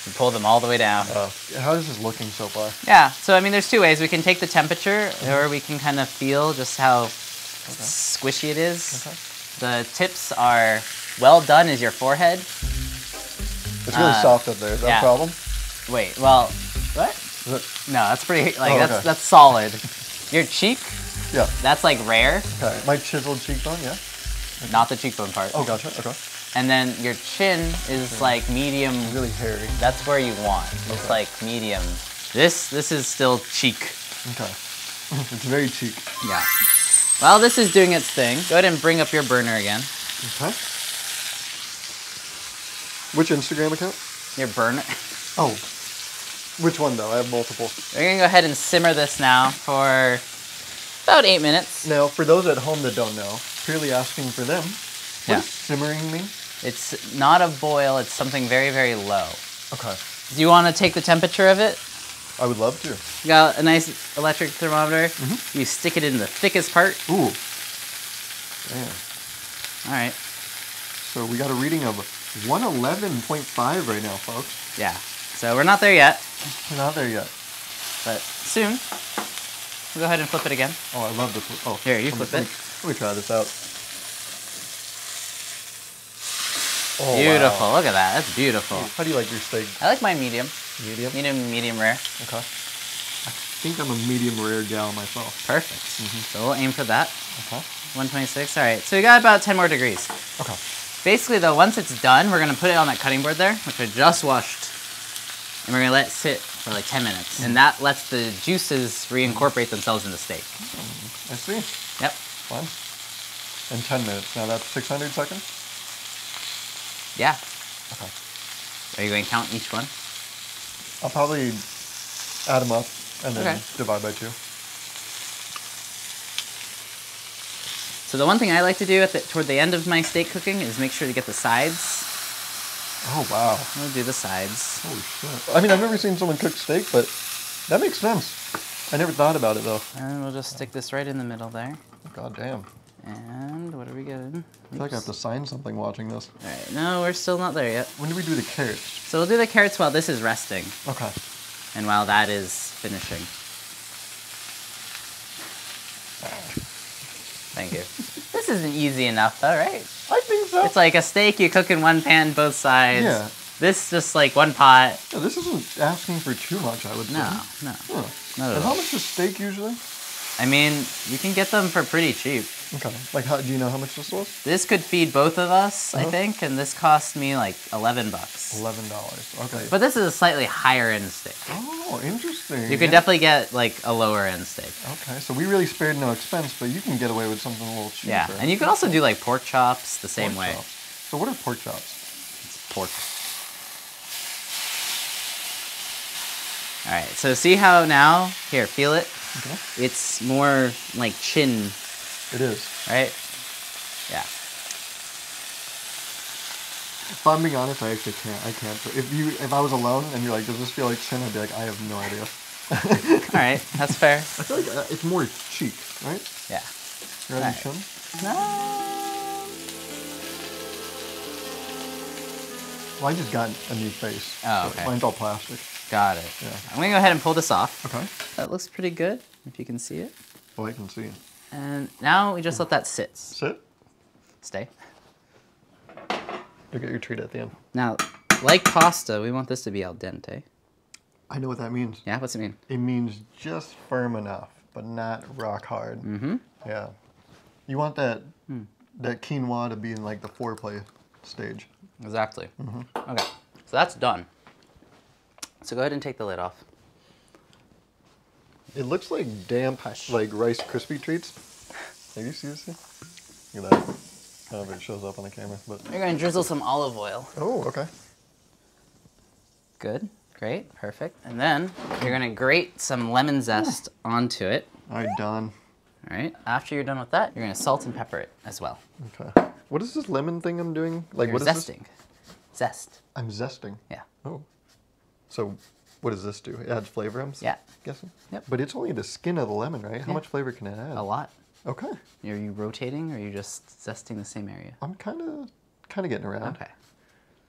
You pull them all the way down. How is this looking so far? Yeah. So, I mean, there's two ways. We can take the temperature or we can kind of feel just how squishy it is. Okay. The tips are well done is your forehead. It's really soft up there. Is that yeah. a problem? Wait, well, what? Is it? No, that's pretty, like, Oh, that's okay. that's solid. Your cheek, Yeah. that's like rare, Okay. My chiseled cheekbone, yeah? not the cheekbone part. Oh, gotcha. Okay. And then your chin is like medium. Really hairy. That's where you want. It's like medium. This is still cheek. Okay. It's very cheek. Yeah. While this is doing its thing, go ahead and bring up your burner again. Okay. Which Instagram account? Your burner. Oh. Which one, though? I have multiple. We're gonna go ahead and simmer this now for about 8 minutes. Now, for those at home that don't know, purely asking for them, what Yeah. does simmering mean? It's not a boil, it's something very, very low. Okay. Do you want to take the temperature of it? I would love to. You got a nice electric thermometer. You stick it in the thickest part. Ooh. Damn. All right. So we got a reading of 111.5 right now, folks. Yeah. So we're not there yet, We're not there yet. but soon. We'll go ahead and flip it again. Oh, I love this. Oh, Here, you let me- flip it. Let me try this out. Oh, Beautiful. wow. Look at that. That's beautiful. How do you like your steak? I like mine medium. Medium? Medium rare. Okay. I think I'm a medium rare gal myself. Perfect. So we'll aim for that. Okay. 126. All right. So we got about 10 more degrees. Okay. Basically, though, once it's done, we're going to put it on that cutting board there, which I just washed. And we're going to let it sit for like 10 minutes. And that lets the juices reincorporate themselves in the steak. I see. Yep. Fine. And 10 minutes. Now that's 600 seconds? Yeah. Okay. Are you going to count each one? I'll probably add them up and then Okay. divide by 2. So the one thing I like to do toward the end of my steak cooking is make sure to get the sides. Oh, wow. We'll do the sides. Holy shit. I mean, I've never seen someone cook steak, but that makes sense. I never thought about it, though. And we'll just stick this right in the middle there. God damn. And what are we getting? I feel like I have to sign something watching this. All right, no, we're still not there yet. When do we do the carrots? So we'll do the carrots while this is resting Okay. and while that is finishing. Thank you. This isn't easy enough though, right? I think so. It's like a steak you cook in one pan, both sides. Yeah. This just like one pot. Yeah, this isn't asking for too much, I would say. No. Huh. Not at And how all. much is steak usually? I mean, you can get them for pretty cheap. Okay. Like, how do you know how much this was? This could feed both of us, I Uh-huh. think, and this cost me like $11. $11. Okay. But this is a slightly higher end steak. Oh, interesting. You could definitely get like a lower end steak. Okay, so we really spared no expense, but you can get away with something a little cheaper. Yeah, and you can also do like pork chops the same Pork way. chops. So what are pork chops? pork. All right, so see how now, here, feel it? Okay. It's more like chin, It is. right? Yeah. If I'm being honest, I actually can't. I can't. If I was alone and you're like, does this feel like chin? I'd be like, I have no idea. All right, that's fair. I feel like it's more cheek, right? Yeah. Rather than Right. chin. No. Well, I just got a new face. Oh, so okay. Mine's all plastic. Got it. Yeah. I'm gonna go ahead and pull this off. Okay. That looks pretty good, if you can see it. Well, I can see. And now we just let that sit. Sit. Stay. You get your treat at the end. Now, like pasta, we want this to be al dente. I know what that means. Yeah, what's it mean? It means just firm enough, but not rock hard. Mm-hmm. Yeah. You want that that quinoa to be in like the foreplay stage. Exactly. Okay, so that's done. So go ahead and take the lid off. It looks like damp, Hush. like Rice Krispie treats. Have you seen this thing? Look at that. I don't know if it shows up on the camera, but You're gonna drizzle some olive oil. oh, okay. Good, great, perfect. And then you're gonna grate some lemon zest onto it. All right, done. All right, after you're done with that, you're gonna salt and pepper it as well. Okay. What is this lemon thing I'm doing? Like, You're what is zesting. Zest, I'm zesting. yeah. Oh. So, what does this do? It adds flavor, I'm Yeah. guessing? Yep. But it's only the skin of the lemon, right? How Yeah. much flavor can it add? A lot. Okay. Are you rotating or are you just zesting the same area? I'm kind of getting around. Okay.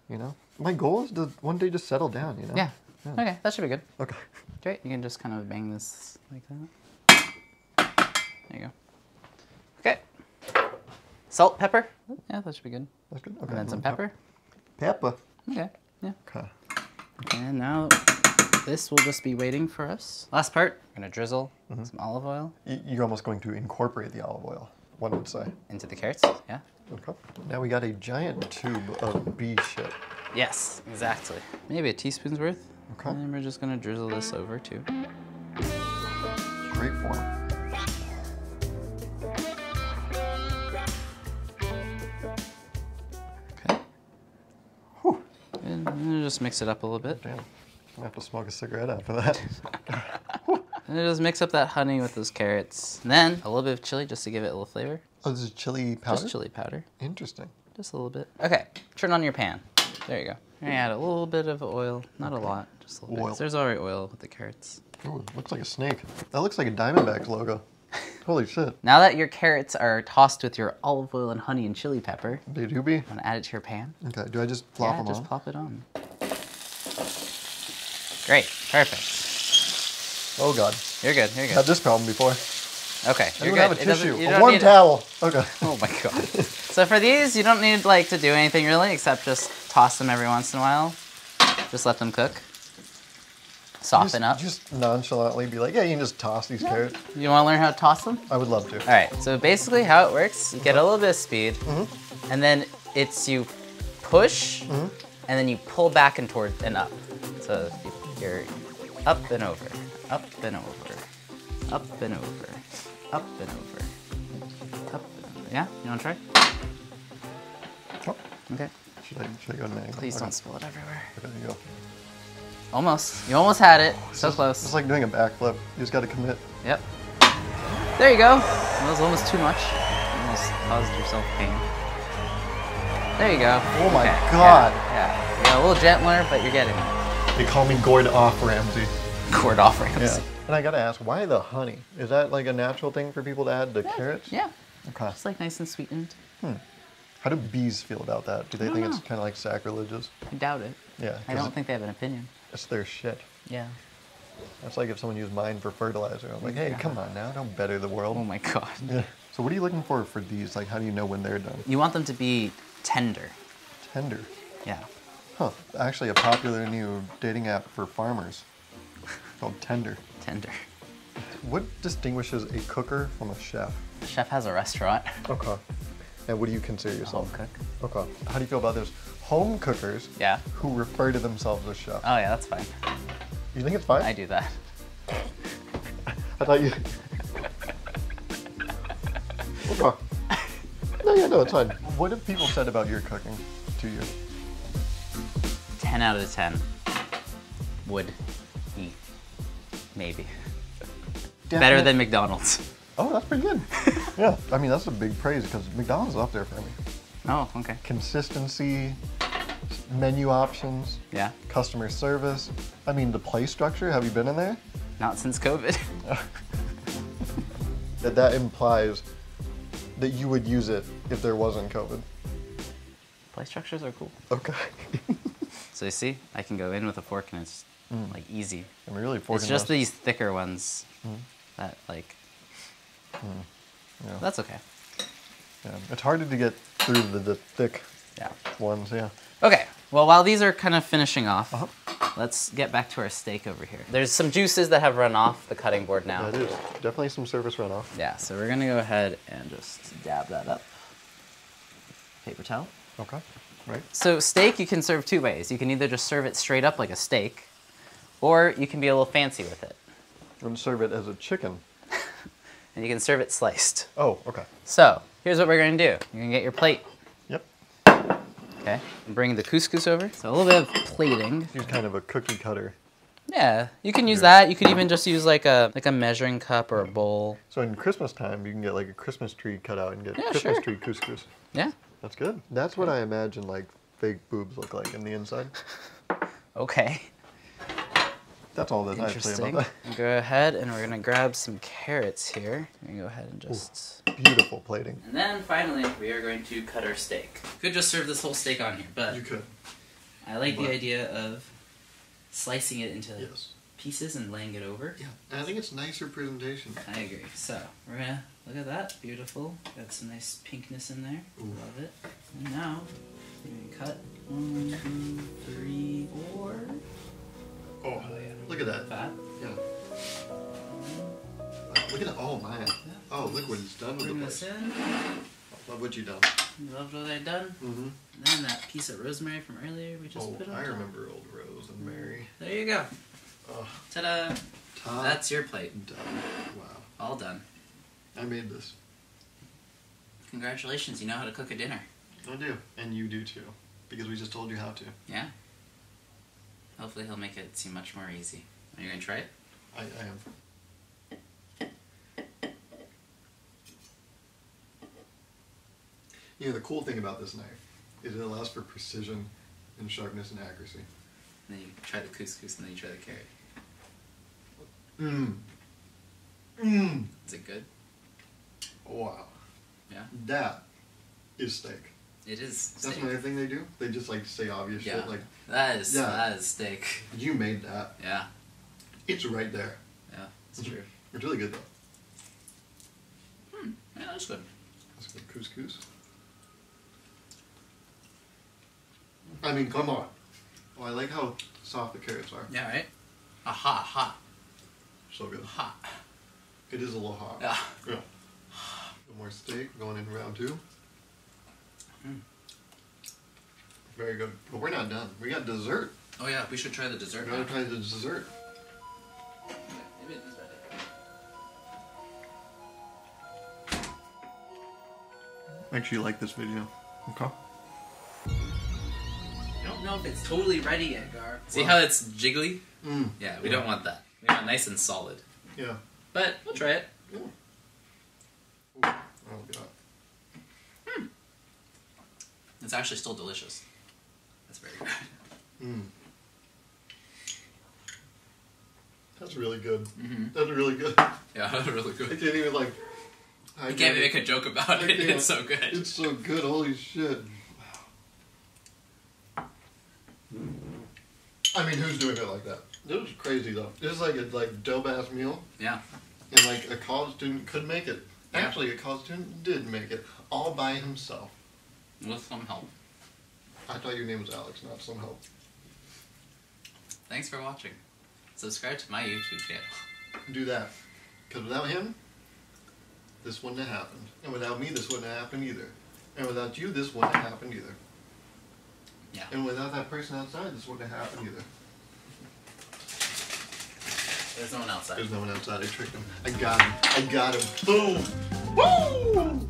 You know? My goal is to one day just settle down, you know? Yeah. Okay, that should be good. Okay. Great, you can just kind of bang this like that. There you go. Okay. Salt, pepper. Yeah, that should be good. That's good. Okay. And then some pepper. Pepper. Okay, yeah. Okay. And now this will just be waiting for us. Last part, I'm gonna drizzle some olive oil You're almost going to incorporate the olive oil, one would say. into the carrots. Yeah. Okay. Now we got a giant tube of bee shit. Yes, exactly. Maybe a teaspoon's worth. Okay. And then we're just gonna drizzle this over too. Great form. Okay. Whew. And then just mix it up a little bit. Damn. I'm gonna have to smoke a cigarette after that. And just mix up that honey with those carrots. And then a little bit of chili just to give it a little flavor. Oh, this is chili powder? Just chili powder. Interesting. Just a little bit. Okay, turn on your pan. There you go. You're gonna add a little bit of oil, not a lot, just a little Oil. bit. There's already oil with the carrots. Ooh, looks like a snake. That looks like a Diamondbacks logo. Holy shit. Now that your carrots are tossed with your olive oil and honey and chili pepper, They do be? I'm gonna add it to your pan. Okay, do I just plop Yeah, them just on? plop it on. Great, perfect. Oh god. You're good, you're Had good. this problem before. Okay, I you're don't good. have a It doesn't- tissue. you A don't warm need- towel. Okay. Oh my god. So for these, you don't need like to do anything really, except just toss them every once in a while. Just let them cook. Soften up. Just nonchalantly be like, yeah, you can just toss these carrots. You wanna learn how to toss them? I would love to. All right, so basically how it works, you get a little bit of speed, and then it's you push, and then you pull back and toward and up. So you're up and over, up and over, up and over, up and over, up and over. Yeah, you wanna try? Oh, Okay. should I go next? Please Okay. don't spill it everywhere. There you go. Almost. You almost had it. So It's close. like doing a backflip. You just got to commit. Yep. There you go. That was almost too much. You almost caused yourself pain. There you go. Oh my Okay, God. Yeah. Yeah, a little gentler, but you're getting it. They call me Gord off Ramsey. Cord off ramps. Yeah. And I gotta ask, why the honey? Is that like a natural thing for people to add to carrots? Yeah. Okay. It's like nice and sweetened. How do bees feel about that? Do they think it's know. kind of like sacrilegious? I doubt it. Yeah. I 'cause don't think they have an opinion. it's their shit. Yeah. That's like if someone used mine for fertilizer. I'm like, hey, come on now, don't better the world. Oh my god. Yeah. So what are you looking for these? Like, how do you know when they're done? You want them to be tender. Tender. Yeah. Huh. Actually, a popular new dating app for farmers called Tender. Tender. What distinguishes a cooker from a chef? The chef has a restaurant. Okay. And what do you consider yourself? Home cook. Okay. How do you feel about those home cookers Yeah. who refer to themselves as chefs? Oh yeah, that's fine. You think it's fine? I do that. I thought you. Okay. No, yeah, no, it's fine. What have people said about your cooking to you? 10 out of 10 would eat. Maybe. Better than McDonald's. Oh, that's pretty good. Yeah, I mean, that's a big praise because McDonald's is up there for me. Oh, okay. Consistency, menu options, Yeah. customer service. I mean, the play structure, have you been in there? Not since COVID. That implies that you would use it if there wasn't COVID. Play structures are cool. Okay. So you see, I can go in with a fork and it's like easy. I'm really forking It's just those. these thicker ones that like, Yeah. that's okay. Yeah. It's harder to get through the thick Yeah. ones, yeah. Okay, well, while these are kind of finishing off, Uh-huh. let's get back to our steak over here. There's some juices that have run off the cutting board now. That is definitely some surface runoff. Yeah, so we're gonna go ahead and just dab that up. Paper towel. Okay, right. So steak you can serve two ways. You can either just serve it straight up like a steak, or you can be a little fancy with it. I'm gonna serve it as a chicken. And you can serve it sliced. Oh, okay. So, here's what we're gonna do. You're gonna get your plate, Yep. okay? Bring the couscous over. So a little bit of plating. Use kind of a cookie cutter. Yeah, you can use that. You could even just use like a measuring cup or a bowl. So in Christmas time, you can get like a Christmas tree cut out and get Yeah, Christmas sure. tree couscous. Yeah, That's good. That's what I imagine like fake boobs look like in the inside. okay. That's all that I say Interesting. about Go ahead and we're gonna grab some carrots here. We're gonna go ahead and just... that. Beautiful plating. And then finally, we are going to cut our steak. Could just serve this whole steak on here, but could. I like the But- idea of slicing it into Yes. pieces and laying it over. Yeah, and I think it's nicer presentation. I agree. So, we're gonna look at that. Beautiful. Got some nice pinkness in there. Ooh. Love it. And now, we're gonna cut 1, 2, 3, 4. Oh, yeah. Look at that. Fat. Yeah. Look at that. Oh, man. Oh, look what it's done with Bring the this place. in. Love what you done. You loved what I done. Mm-hmm. And then that piece of rosemary from earlier, we just Oh, put on I top. remember old Rose and Mary. There you go. Oh, Ta-da! top That's your plate. done. Wow. All done. I made this. Congratulations, you know how to cook a dinner. I do. And you do too. Because we just told you how to. Yeah. Hopefully he'll make it seem much more easy. Are you gonna try it? I am. You know, the cool thing about this knife is it allows for precision and sharpness and accuracy. And then you try the couscous and then you try the carrot. Mmm. Mmm. Is it good? Wow. Yeah. That is steak. It is That's steak. another thing they do. They just like say obvious Yeah. shit like, That is Yeah. steak. you made that. Yeah. It's right there. Yeah, it's true. It's really good though. Yeah, that's good. That's good couscous. I mean, come on. Oh, I like how soft the carrots are. Yeah, right? Hot. So good. Hot. It is a little hot. Yeah. Yeah. One more steak going in round 2. Very good. But we're not done. We got dessert. Oh yeah, we should try the dessert We gotta try the dessert. Maybe it is better. Make sure you like this video. Okay. I don't know if it's totally ready yet, Gar. See Well- how it's jiggly? Mm. Yeah, we don't want that. We want it nice and solid. Yeah. But we'll try it. Yeah. Ooh. Oh god. It's actually still delicious. That's very good. Mm. That's really good. Mm-hmm. That's really good. Yeah, that's really I good. can't even like. You can't even make a joke about it. can't. It's so good. It's so good. Holy shit. I mean, who's doing it like that? This was crazy though. This is like a dope ass meal, Yeah. and like a college student could make it. Yeah. Actually, a college student did make it all by himself. With some help. I thought your name was Alex, not some help. Thanks for watching. Subscribe to my YouTube channel. Do that, because without him, this wouldn't have happened, and without me, this wouldn't have happened either, and without you, this wouldn't have happened either. Yeah. And without that person outside, this wouldn't have happened either. There's no one outside. There's no one outside. I tricked him. I got him. I got him. Boom! Woo!